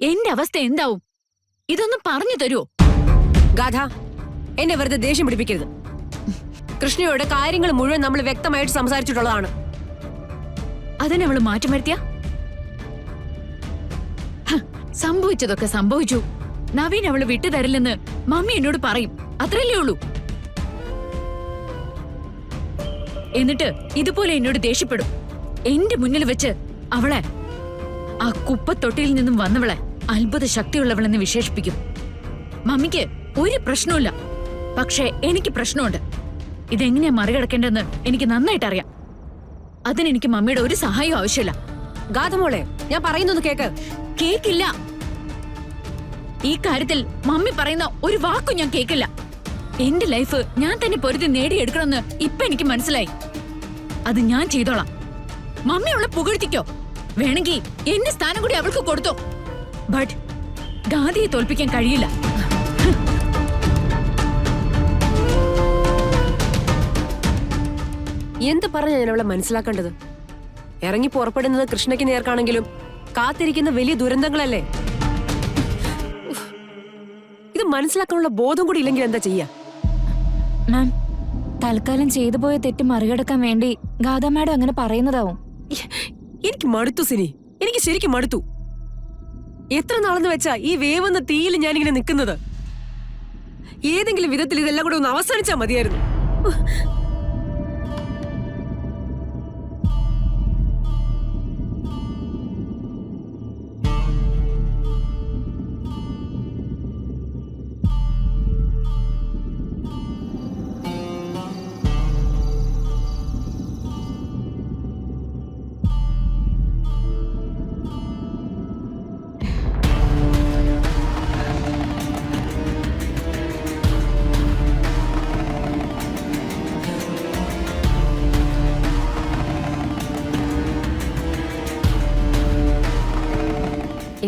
എന്റെ അവസ്ഥ എന്താവും? ഇതൊന്ന് പറഞ്ഞു തരുമോ? ഗാഥ, എന്നെ വെറുതെ ദേഷ്യം പിടിപ്പിക്കരുത്. കൃഷ്ണയോട് കാര്യങ്ങൾ മുഴുവൻ നമ്മൾ വ്യക്തമായിട്ട് സംസാരിച്ചിട്ടുള്ളതാണ്. അതിനെ അവള് മാറ്റം വരുത്തിയ? സംഭവിച്ചതൊക്കെ സംഭവിച്ചു. നവീൻ അവള് വിട്ടുതരില്ലെന്ന് മമ്മി എന്നോട് പറയും. അത്രയല്ലേ ഉള്ളൂ. എന്നിട്ട് ഇതുപോലെ എന്നോട് ദേഷ്യപ്പെടും. എന്റെ മുന്നിൽ വെച്ച് അവളെ, ആ കുപ്പത്തൊട്ടിയിൽ നിന്നും വന്നവളെ അത്ഭുത ശക്തിയുള്ളവളെന്ന് വിശേഷിപ്പിക്കും. മമ്മിക്ക് ഒരു പ്രശ്നവുമില്ല, പക്ഷേ എനിക്ക് പ്രശ്നമുണ്ട്. ഇതെങ്ങനെയാ മറികടക്കേണ്ടതെന്ന് എനിക്ക് നന്നായിട്ട് അറിയാം. അതിനെനിക്ക് മമ്മിയുടെ ഒരു സഹായവും ആവശ്യമില്ല. ഗാഥമോളെ, ഞാൻ പറയുന്നൊന്ന് കേക്ക്. കേക്കില്ല. ഈ കാര്യത്തിൽ മമ്മി പറയുന്ന ഒരു വാക്കും ഞാൻ കേക്കില്ല. എന്റെ ലൈഫ് ഞാൻ തന്നെ പൊരുതി നേടിയെടുക്കണമെന്ന് ഇപ്പൊ എനിക്ക് മനസ്സിലായി. അത് ഞാൻ ചെയ്തോളാം. മമ്മി അവളെ പുകഴ്ത്തിക്കോ, വേണമെങ്കിൽ എന്റെ സ്ഥാനം കൂടി അവൾക്ക് കൊടുത്തോ. ബട്ട് ഗാന്ധിയെ തോൽപ്പിക്കാൻ കഴിയില്ല. എന്ത് പറഞ്ഞ ഞാൻ അവളെ മനസ്സിലാക്കേണ്ടത്? ഇറങ്ങി പുറപ്പെടുന്നത് കൃഷ്ണയ്ക്ക് നേർക്കാണെങ്കിലും കാത്തിരിക്കുന്ന വലിയ ദുരന്തങ്ങളല്ലേ. ഇത് മനസ്സിലാക്കാനുള്ള ബോധം കൂടി ഇല്ലെങ്കിൽ എന്താ ചെയ്യാ? മാം, തൽക്കാലം ചെയ്തു പോയ തെറ്റ് മറികടക്കാൻ വേണ്ടി ഗാഥ മാഡം അങ്ങനെ പറയുന്നതാവും. എനിക്ക് മടുത്തു സിനി, എനിക്ക് ശരിക്കും മടുത്തു. എത്ര നാളെന്ന് വെച്ചാ ഈ വേവുന്ന തീയിൽ ഞാനിങ്ങനെ നിൽക്കുന്നത്. ഏതെങ്കിലും വിധത്തിൽ ഇതെല്ലാം കൂടെ ഒന്ന് അവസാനിച്ചാ മതിയായിരുന്നു.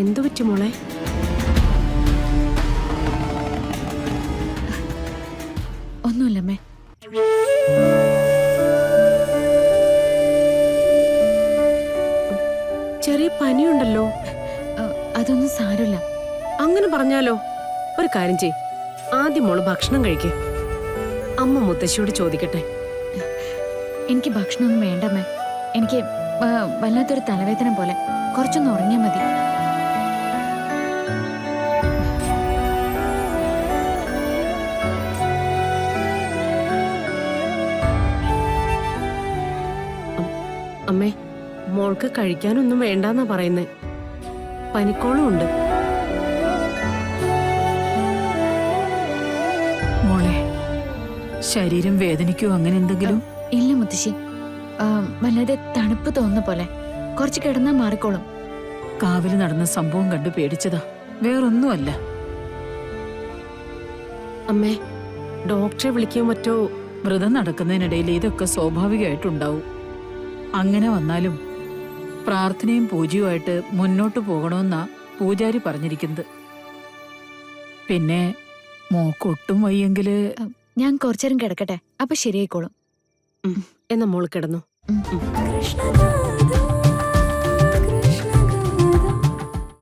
എന്തു പറ്റും മോളെ? ഒന്നുമില്ലമ്മേ. ചെറിയ പനിയുണ്ടല്ലോ. അതൊന്നും സാരമില്ല. അങ്ങനെ പറഞ്ഞാലോ? ഒരു കാര്യം ചെയ്, ആദ്യം മോള് ഭക്ഷണം കഴിക്ക്. അമ്മ മുത്തശ്ശിയോട് ചോദിക്കട്ടെ. എനിക്ക് ഭക്ഷണമൊന്നും വേണ്ടമ്മേ. എനിക്ക് വല്ലാത്തൊരു തലവേദന പോലെ. കുറച്ചൊന്ന് ഉറങ്ങിയാൽ മതി. അമ്മേ, മോൾക്ക് കഴിക്കാനൊന്നും വേണ്ടെന്നാ പറയുന്നേ. പനിക്കോളും ഉണ്ട്. മോളെ, ശരീരം വേദനിക്കോ അങ്ങനെ എന്തെങ്കിലും? ഇല്ല മുത്തശ്ശി, വല്ലാതെ തണുപ്പ് തോന്നുന്ന പോലെ. കുറച്ച് കിടന്നാ മാറിക്കോളും. കാവില് നടന്ന സംഭവം കണ്ടു പേടിച്ചതാ, വേറൊന്നുമല്ല. അമ്മേ, ഡോക്ടറെ വിളിക്കാൻ പറ്റോ? വ്രതം നടക്കുന്നതിനിടയിൽ ഇതൊക്കെ സ്വാഭാവികമായിട്ടുണ്ടാവും. അങ്ങനെ വന്നാലും പ്രാർത്ഥനയും പൂജയുമായിട്ട് മുന്നോട്ട് പോകണമെന്നാ പൂജാരി പറഞ്ഞിരിക്കുന്നത്. പിന്നെ മോക്കൊട്ടും വയ്യെങ്കില് ഞാൻ കുറച്ചേരം കിടക്കട്ടെ, അപ്പൊ ശരിയായിക്കോളും. എന്നാ മോള് കിടന്നു. കൃഷ്ണ